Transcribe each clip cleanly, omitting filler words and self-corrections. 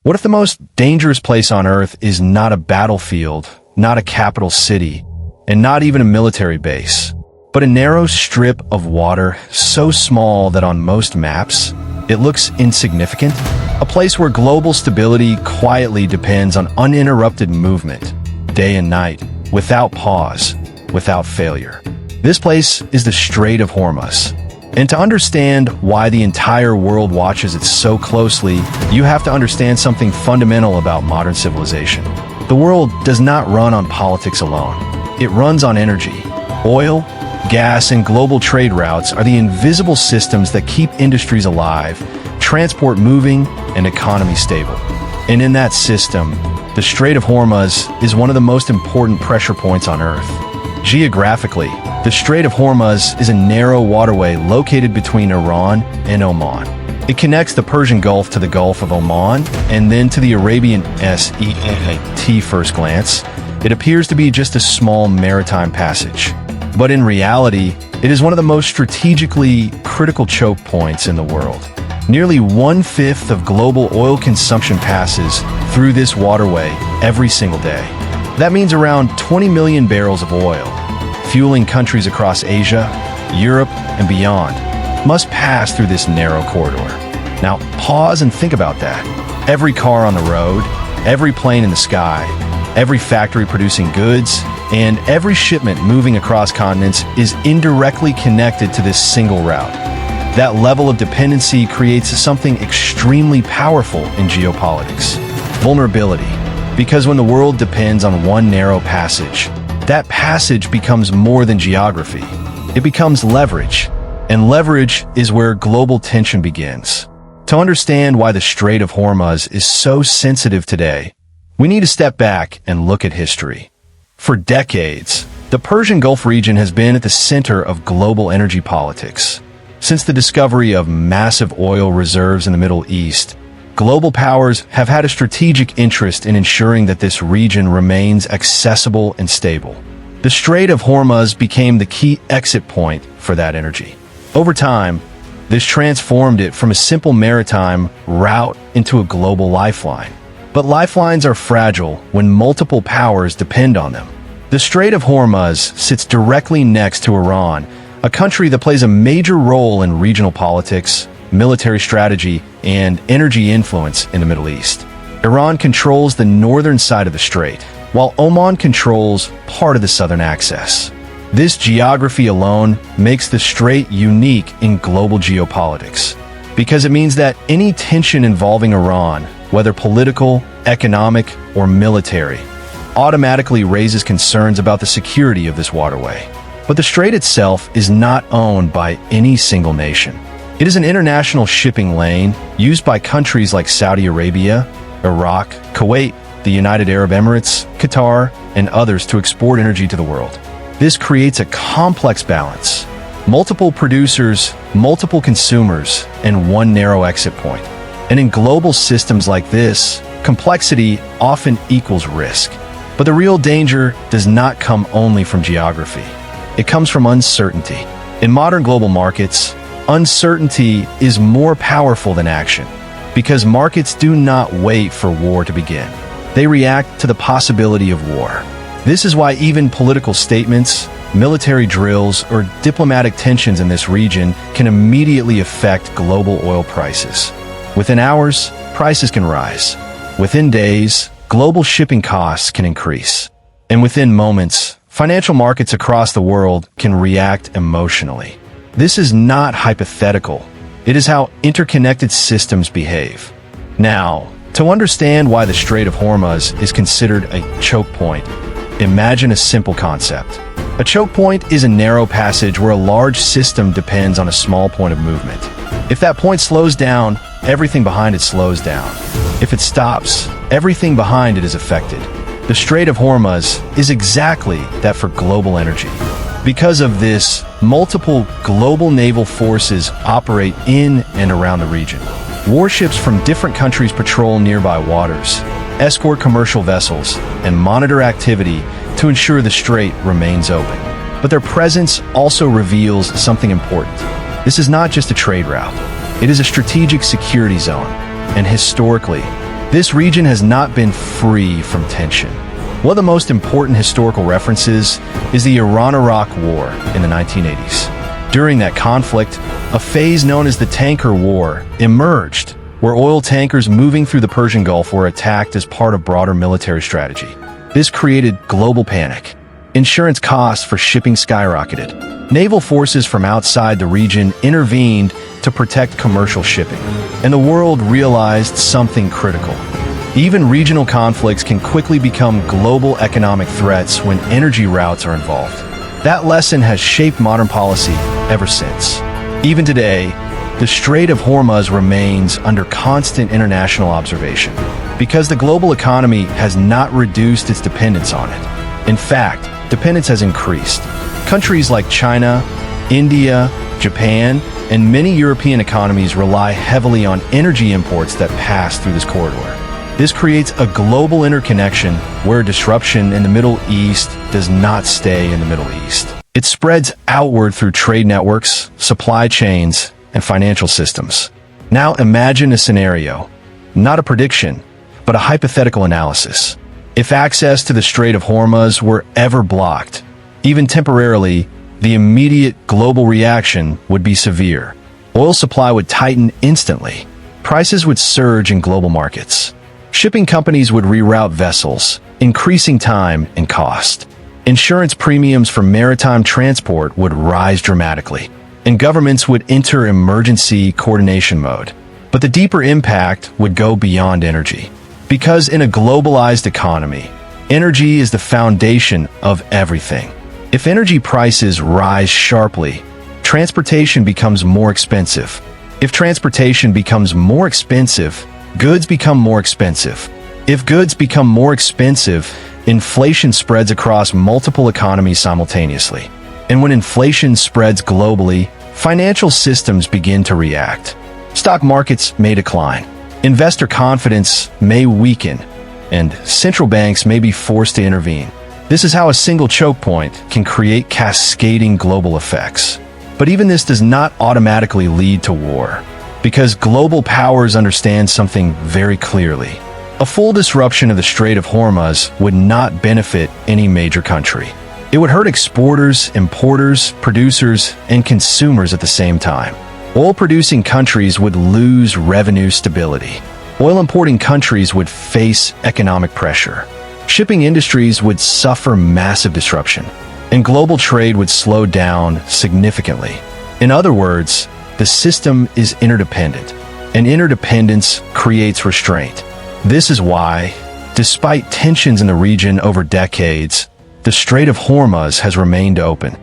What if the most dangerous place on Earth is not a battlefield, not a capital city, and not even a military base, but a narrow strip of water so small that on most maps, it looks insignificant? A place where global stability quietly depends on uninterrupted movement, day and night, without pause, without failure. This place is the Strait of Hormuz. And to understand why the entire world watches it so closely, you have to understand something fundamental about modern civilization. The world does not run on politics alone. It runs on energy. Oil, gas, and global trade routes are the invisible systems that keep industries alive, transport moving, and economies stable. And in that system, the Strait of Hormuz is one of the most important pressure points on Earth. Geographically, the Strait of Hormuz is a narrow waterway located between Iran and Oman. It connects the Persian Gulf to the Gulf of Oman and then to the Arabian Sea. At first glance, it appears to be just a small maritime passage. But in reality, it is one of the most strategically critical choke points in the world. Nearly 1/5 of global oil consumption passes through this waterway every single day. That means around 20 million barrels of oil, fueling countries across Asia, Europe, and beyond, must pass through this narrow corridor. Now, pause and think about that. Every car on the road, every plane in the sky, every factory producing goods, and every shipment moving across continents is indirectly connected to this single route. That level of dependency creates something extremely powerful in geopolitics: vulnerability. Because when the world depends on one narrow passage, that passage becomes more than geography. It becomes leverage, and leverage is where global tension begins. To understand why the Strait of Hormuz is so sensitive today, we need to step back and look at history. For decades, the Persian Gulf region has been at the center of global energy politics. Since the discovery of massive oil reserves in the Middle East, global powers have had a strategic interest in ensuring that this region remains accessible and stable. The Strait of Hormuz became the key exit point for that energy. Over time, this transformed it from a simple maritime route into a global lifeline. But lifelines are fragile when multiple powers depend on them. The Strait of Hormuz sits directly next to Iran, a country that plays a major role in regional politics, military strategy, and energy influence in the Middle East. Iran controls the northern side of the strait, while Oman controls part of the southern access. This geography alone makes the strait unique in global geopolitics, because it means that any tension involving Iran, whether political, economic, or military, automatically raises concerns about the security of this waterway. But the strait itself is not owned by any single nation. It is an international shipping lane used by countries like Saudi Arabia, Iraq, Kuwait, the United Arab Emirates, Qatar, and others to export energy to the world. This creates a complex balance: multiple producers, multiple consumers, and one narrow exit point. And in global systems like this, complexity often equals risk. But the real danger does not come only from geography. It comes from uncertainty. In modern global markets, uncertainty is more powerful than action, because markets do not wait for war to begin. They react to the possibility of war. This is why even political statements, military drills, or diplomatic tensions in this region can immediately affect global oil prices. Within hours, prices can rise. Within days, global shipping costs can increase. And within moments, financial markets across the world can react emotionally. This is not hypothetical. It is how interconnected systems behave. Now, to understand why the Strait of Hormuz is considered a choke point, imagine a simple concept. A choke point is a narrow passage where a large system depends on a small point of movement. If that point slows down, everything behind it slows down. If it stops, everything behind it is affected. The Strait of Hormuz is exactly that for global energy. Because of this, multiple global naval forces operate in and around the region. Warships from different countries patrol nearby waters, escort commercial vessels, and monitor activity to ensure the strait remains open. But their presence also reveals something important. This is not just a trade route. It is a strategic security zone. And historically, This region has not been free from tension. One of the most important historical references is the Iran-Iraq War in the 1980s. During that conflict, a phase known as the Tanker War emerged, where oil tankers moving through the Persian Gulf were attacked as part of broader military strategy. This created global panic. Insurance costs for shipping skyrocketed. Naval forces from outside the region intervened to protect commercial shipping, and the world realized something critical. Even regional conflicts can quickly become global economic threats when energy routes are involved. That lesson has shaped modern policy ever since. Even today, the Strait of Hormuz remains under constant international observation because the global economy has not reduced its dependence on it. In fact, dependence has increased. Countries like China, India, Japan, and many European economies rely heavily on energy imports that pass through this corridor. This creates a global interconnection where disruption in the Middle East does not stay in the Middle East. It spreads outward through trade networks, supply chains, and financial systems. Now imagine a scenario, not a prediction, but a hypothetical analysis. If access to the Strait of Hormuz were ever blocked, even temporarily, the immediate global reaction would be severe. Oil supply would tighten instantly. Prices would surge in global markets. Shipping companies would reroute vessels, increasing time and cost. Insurance premiums for maritime transport would rise dramatically, and governments would enter emergency coordination mode. But the deeper impact would go beyond energy. Because in a globalized economy, energy is the foundation of everything. If energy prices rise sharply, transportation becomes more expensive. If transportation becomes more expensive, goods become more expensive. If goods become more expensive, inflation spreads across multiple economies simultaneously. And when inflation spreads globally, financial systems begin to react. Stock markets may decline. Investor confidence may weaken, and central banks may be forced to intervene. This is how a single choke point can create cascading global effects. But even this does not automatically lead to war, because global powers understand something very clearly. A full disruption of the Strait of Hormuz would not benefit any major country. It would hurt exporters, importers, producers, and consumers at the same time. Oil-producing countries would lose revenue stability. Oil-importing countries would face economic pressure. Shipping industries would suffer massive disruption, and global trade would slow down significantly. In other words, the system is interdependent, and interdependence creates restraint. This is why, despite tensions in the region over decades, the Strait of Hormuz has remained open.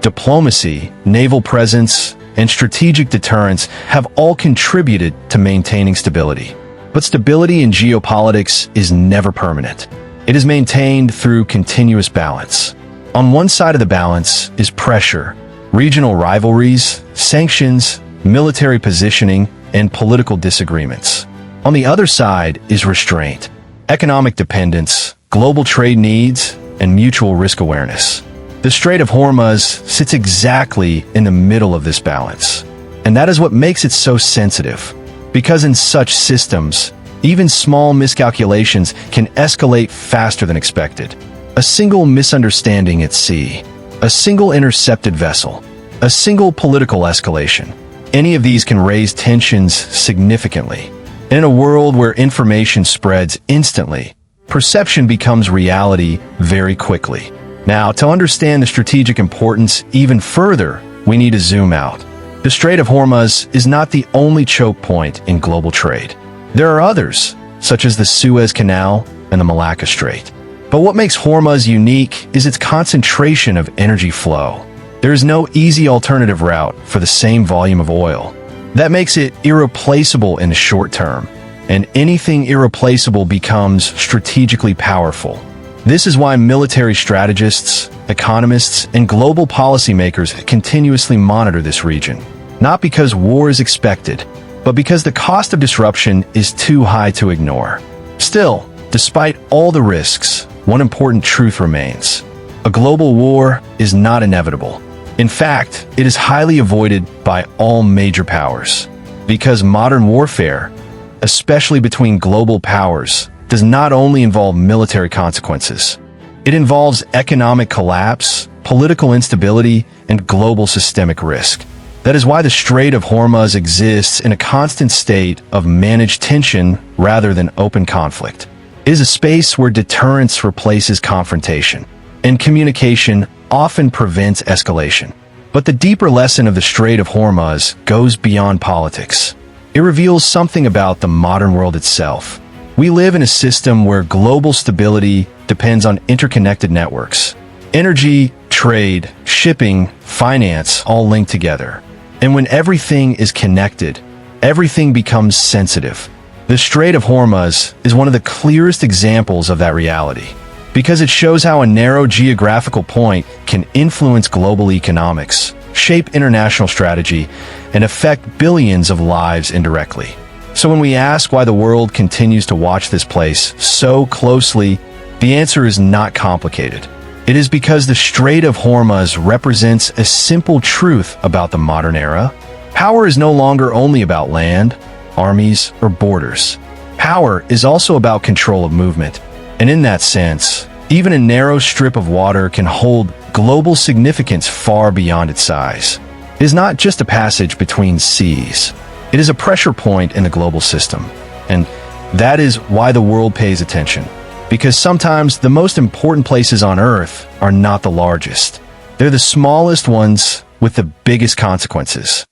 Diplomacy, naval presence, and strategic deterrence have all contributed to maintaining stability. But stability in geopolitics is never permanent. It is maintained through continuous balance. On one side of the balance is pressure, regional rivalries, sanctions, military positioning, and political disagreements. On the other side is restraint, economic dependence, global trade needs, and mutual risk awareness. The Strait of Hormuz sits exactly in the middle of this balance. And that is what makes it so sensitive. Because in such systems, even small miscalculations can escalate faster than expected. A single misunderstanding at sea, a single intercepted vessel, a single political escalation. Any of these can raise tensions significantly. In a world where information spreads instantly, perception becomes reality very quickly. Now, to understand the strategic importance even further, we need to zoom out. The Strait of Hormuz is not the only choke point in global trade. There are others, such as the Suez Canal and the Malacca Strait. But what makes Hormuz unique is its concentration of energy flow. There is no easy alternative route for the same volume of oil. That makes it irreplaceable in the short term, and anything irreplaceable becomes strategically powerful. This is why military strategists, economists, and global policymakers continuously monitor this region. Not because war is expected, but because the cost of disruption is too high to ignore. Still, despite all the risks, one important truth remains. A global war is not inevitable. In fact, it is highly avoided by all major powers. Because modern warfare, especially between global powers, does not only involve military consequences. It involves economic collapse, political instability, and global systemic risk. That is why the Strait of Hormuz exists in a constant state of managed tension rather than open conflict. It is a space where deterrence replaces confrontation, and communication often prevents escalation. But the deeper lesson of the Strait of Hormuz goes beyond politics. It reveals something about the modern world itself. We live in a system where global stability depends on interconnected networks. Energy, trade, shipping, finance all linked together. And when everything is connected, everything becomes sensitive. The Strait of Hormuz is one of the clearest examples of that reality, because it shows how a narrow geographical point can influence global economics, shape international strategy, and affect billions of lives indirectly. So when we ask why the world continues to watch this place so closely, the answer is not complicated. It is because the Strait of Hormuz represents a simple truth about the modern era. Power is no longer only about land, armies, or borders. Power is also about control of movement. And in that sense, even a narrow strip of water can hold global significance far beyond its size. It is not just a passage between seas. It is a pressure point in the global system. And that is why the world pays attention. Because sometimes the most important places on Earth are not the largest. They're the smallest ones with the biggest consequences.